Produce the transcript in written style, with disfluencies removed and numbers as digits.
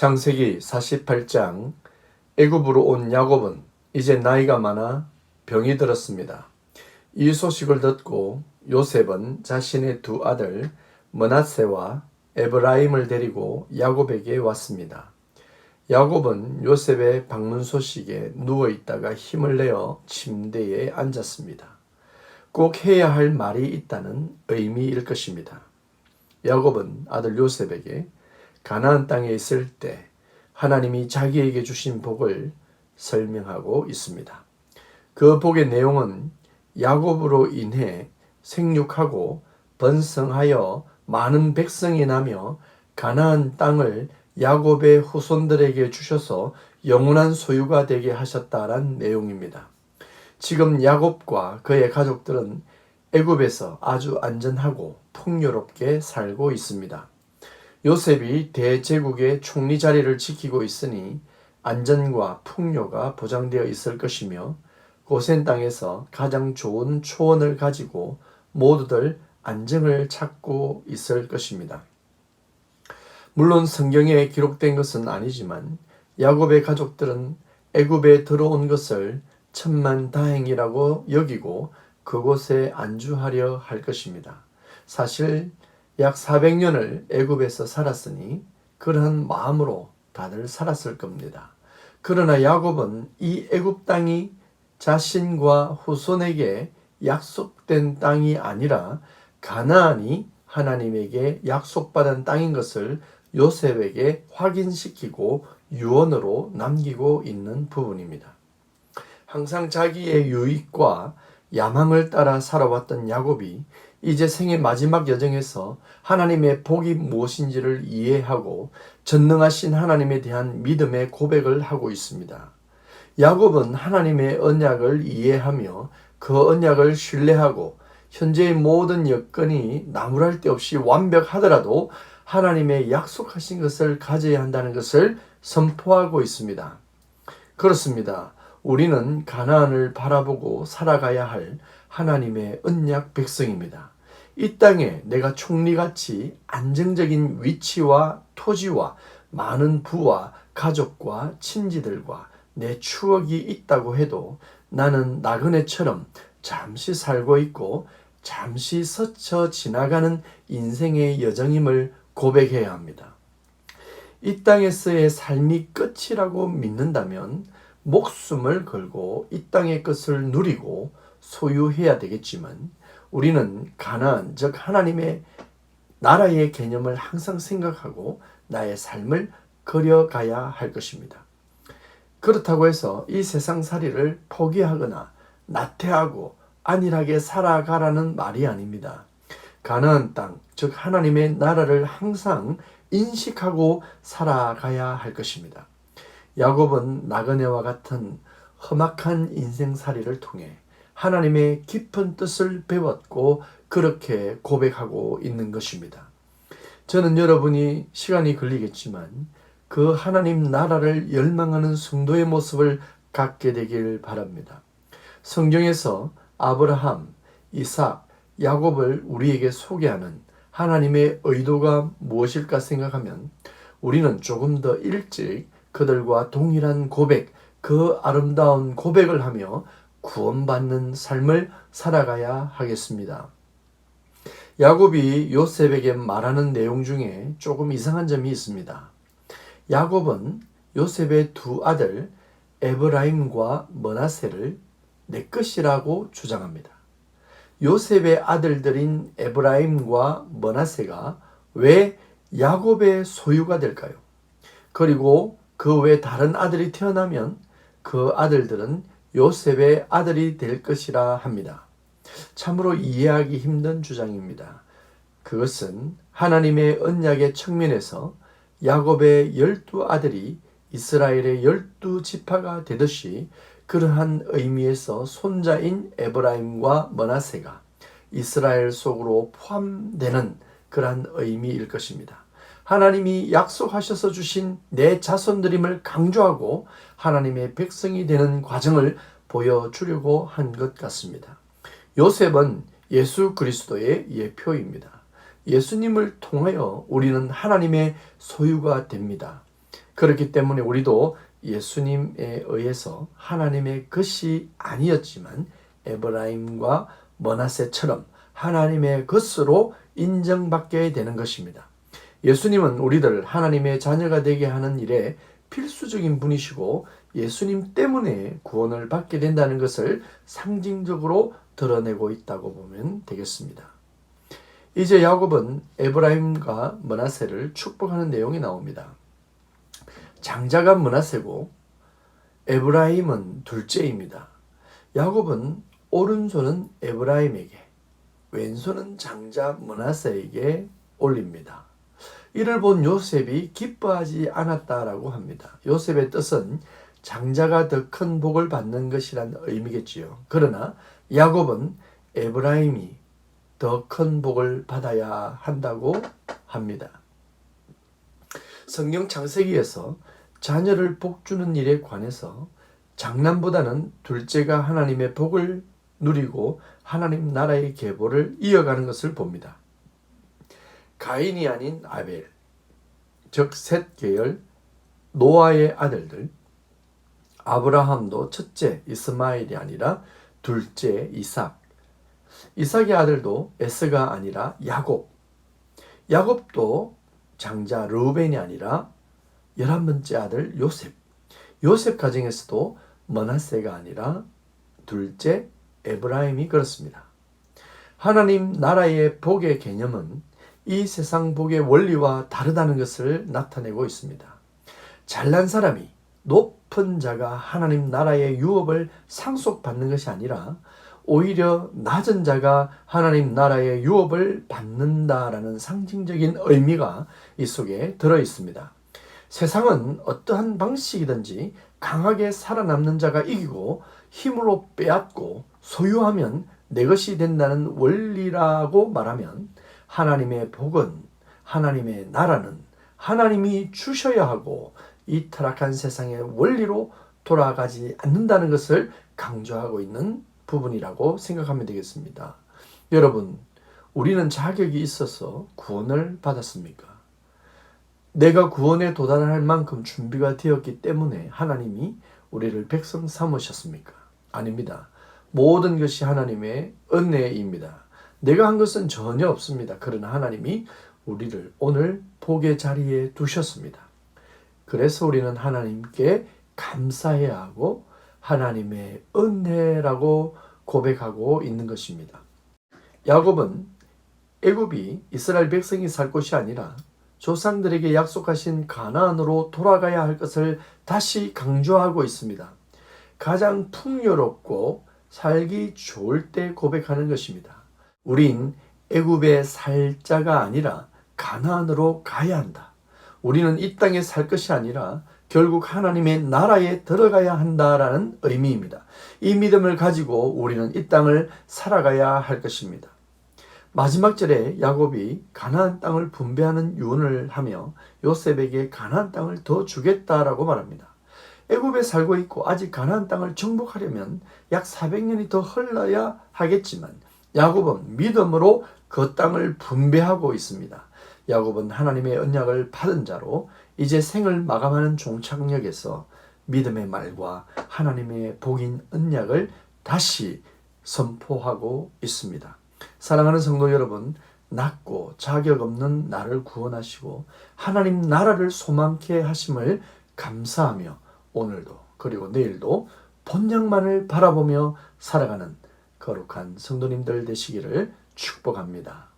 창세기 48장. 애굽으로 온 야곱은 이제 나이가 많아 병이 들었습니다. 이 소식을 듣고 요셉은 자신의 두 아들 므낫세와 에브라임을 데리고 야곱에게 왔습니다. 야곱은 요셉의 방문 소식에 누워 있다가 힘을 내어 침대에 앉았습니다. 꼭 해야 할 말이 있다는 의미일 것입니다. 야곱은 아들 요셉에게 가나안 땅에 있을 때 하나님이 자기에게 주신 복을 설명하고 있습니다. 그 복의 내용은 야곱으로 인해 생육하고 번성하여 많은 백성이 나며 가나안 땅을 야곱의 후손들에게 주셔서 영원한 소유가 되게 하셨다란 내용입니다. 지금 야곱과 그의 가족들은 애굽에서 아주 안전하고 풍요롭게 살고 있습니다. 요셉이 대제국의 총리 자리를 지키고 있으니 안전과 풍요가 보장되어 있을 것이며 고센 땅에서 가장 좋은 초원을 가지고 모두들 안정을 찾고 있을 것입니다. 물론 성경에 기록된 것은 아니지만 야곱의 가족들은 애굽에 들어온 것을 천만다행이라고 여기고 그곳에 안주하려 할 것입니다. 사실 약 400년을 애굽에서 살았으니 그러한 마음으로 다들 살았을 겁니다. 그러나 야곱은 이 애굽 땅이 자신과 후손에게 약속된 땅이 아니라 가나안이 하나님에게 약속받은 땅인 것을 요셉에게 확인시키고 유언으로 남기고 있는 부분입니다. 항상 자기의 유익과 야망을 따라 살아왔던 야곱이 이제 생의 마지막 여정에서 하나님의 복이 무엇인지를 이해하고 전능하신 하나님에 대한 믿음의 고백을 하고 있습니다. 야곱은 하나님의 언약을 이해하며 그 언약을 신뢰하고 현재의 모든 여건이 나무랄 데 없이 완벽하더라도 하나님의 약속하신 것을 가져야 한다는 것을 선포하고 있습니다. 그렇습니다. 우리는 가나안을 바라보고 살아가야 할 하나님의 언약 백성입니다. 이 땅에 내가 총리같이 안정적인 위치와 토지와 많은 부와 가족과 친지들과 내 추억이 있다고 해도 나는 나그네처럼 잠시 살고 있고 잠시 스쳐 지나가는 인생의 여정임을 고백해야 합니다. 이 땅에서의 삶이 끝이라고 믿는다면 목숨을 걸고 이 땅의 것을 누리고 소유해야 되겠지만 우리는 가나안, 즉 하나님의 나라의 개념을 항상 생각하고 나의 삶을 그려가야 할 것입니다. 그렇다고 해서 이 세상살이를 포기하거나 나태하고 안일하게 살아가라는 말이 아닙니다. 가나안 땅, 즉 하나님의 나라를 항상 인식하고 살아가야 할 것입니다. 야곱은 나그네와 같은 험악한 인생살이를 통해 하나님의 깊은 뜻을 배웠고 그렇게 고백하고 있는 것입니다. 저는 여러분이 시간이 걸리겠지만 그 하나님 나라를 열망하는 성도의 모습을 갖게 되길 바랍니다. 성경에서 아브라함, 이삭, 야곱을 우리에게 소개하는 하나님의 의도가 무엇일까 생각하면 우리는 조금 더 일찍 그들과 동일한 고백, 그 아름다운 고백을 하며 구원받는 삶을 살아가야 하겠습니다. 야곱이 요셉에게 말하는 내용 중에 조금 이상한 점이 있습니다. 야곱은 요셉의 두 아들 에브라임과 므낫세를 내 것이라고 주장합니다. 요셉의 아들들인 에브라임과 므낫세가 왜 야곱의 소유가 될까요? 그리고 그 외 다른 아들이 태어나면 그 아들들은 요셉의 아들이 될 것이라 합니다. 참으로 이해하기 힘든 주장입니다. 그것은 하나님의 언약의 측면에서 야곱의 12 아들이 이스라엘의 12지파가 되듯이 그러한 의미에서 손자인 에브라임과 므낫세가 이스라엘 속으로 포함되는 그러한 의미일 것입니다. 하나님이 약속하셔서 주신 내 자손들임을 강조하고 하나님의 백성이 되는 과정을 보여주려고 한 것 같습니다. 요셉은 예수 그리스도의 예표입니다. 예수님을 통하여 우리는 하나님의 소유가 됩니다. 그렇기 때문에 우리도 예수님에 의해서 하나님의 것이 아니었지만 에브라임과 므낫세처럼 하나님의 것으로 인정받게 되는 것입니다. 예수님은 우리들 하나님의 자녀가 되게 하는 일에 필수적인 분이시고 예수님 때문에 구원을 받게 된다는 것을 상징적으로 드러내고 있다고 보면 되겠습니다. 이제 야곱은 에브라임과 므낫세를 축복하는 내용이 나옵니다. 장자가 므낫세고 에브라임은 둘째입니다. 야곱은 오른손은 에브라임에게, 왼손은 장자 므낫세에게 올립니다. 이를 본 요셉이 기뻐하지 않았다라고 합니다. 요셉의 뜻은 장자가 더 큰 복을 받는 것이란 의미겠지요. 그러나 야곱은 에브라임이 더 큰 복을 받아야 한다고 합니다. 성경 창세기에서 자녀를 복주는 일에 관해서 장남보다는 둘째가 하나님의 복을 누리고 하나님 나라의 계보를 이어가는 것을 봅니다. 가인이 아닌 아벨, 즉 셋 계열 노아의 아들들, 아브라함도 첫째 이스마엘이 아니라 둘째 이삭, 이삭의 아들도 에스가 아니라 야곱, 야곱도 장자 르우벤이 아니라 11번째 아들 요셉, 요셉 가정에서도 므낫세가 아니라 둘째 에브라임이 그렇습니다. 하나님 나라의 복의 개념은 이 세상 복의 원리와 다르다는 것을 나타내고 있습니다. 잘난 사람이, 높은 자가 하나님 나라의 유업을 상속받는 것이 아니라 오히려 낮은 자가 하나님 나라의 유업을 받는다라는 상징적인 의미가 이 속에 들어 있습니다. 세상은 어떠한 방식이든지 강하게 살아남는 자가 이기고 힘으로 빼앗고 소유하면 내 것이 된다는 원리라고 말하면 하나님의 복은, 하나님의 나라는 하나님이 주셔야 하고 이 타락한 세상의 원리로 돌아가지 않는다는 것을 강조하고 있는 부분이라고 생각하면 되겠습니다. 여러분, 우리는 자격이 있어서 구원을 받았습니까? 내가 구원에 도달할 만큼 준비가 되었기 때문에 하나님이 우리를 백성 삼으셨습니까? 아닙니다. 모든 것이 하나님의 은혜입니다. 내가 한 것은 전혀 없습니다. 그러나 하나님이 우리를 오늘 복의 자리에 두셨습니다. 그래서 우리는 하나님께 감사해야 하고 하나님의 은혜라고 고백하고 있는 것입니다. 야곱은 애굽이 이스라엘 백성이 살 곳이 아니라 조상들에게 약속하신 가나안으로 돌아가야 할 것을 다시 강조하고 있습니다. 가장 풍요롭고 살기 좋을 때 고백하는 것입니다. 우린 애굽에 살 자가 아니라 가나안으로 가야 한다. 우리는 이 땅에 살 것이 아니라 결국 하나님의 나라에 들어가야 한다라는 의미입니다. 이 믿음을 가지고 우리는 이 땅을 살아가야 할 것입니다. 마지막 절에 야곱이 가나안 땅을 분배하는 유언을 하며 요셉에게 가나안 땅을 더 주겠다라고 말합니다. 애굽에 살고 있고 아직 가나안 땅을 정복하려면 약 400년이 더 흘러야 하겠지만 야곱은 믿음으로 그 땅을 분배하고 있습니다. 야곱은 하나님의 언약을 받은 자로 이제 생을 마감하는 종착역에서 믿음의 말과 하나님의 복인 언약을 다시 선포하고 있습니다. 사랑하는 성도 여러분, 낮고 자격 없는 나를 구원하시고 하나님 나라를 소망케 하심을 감사하며 오늘도 그리고 내일도 본향만을 바라보며 살아가는 거룩한 성도님들 되시기를 축복합니다.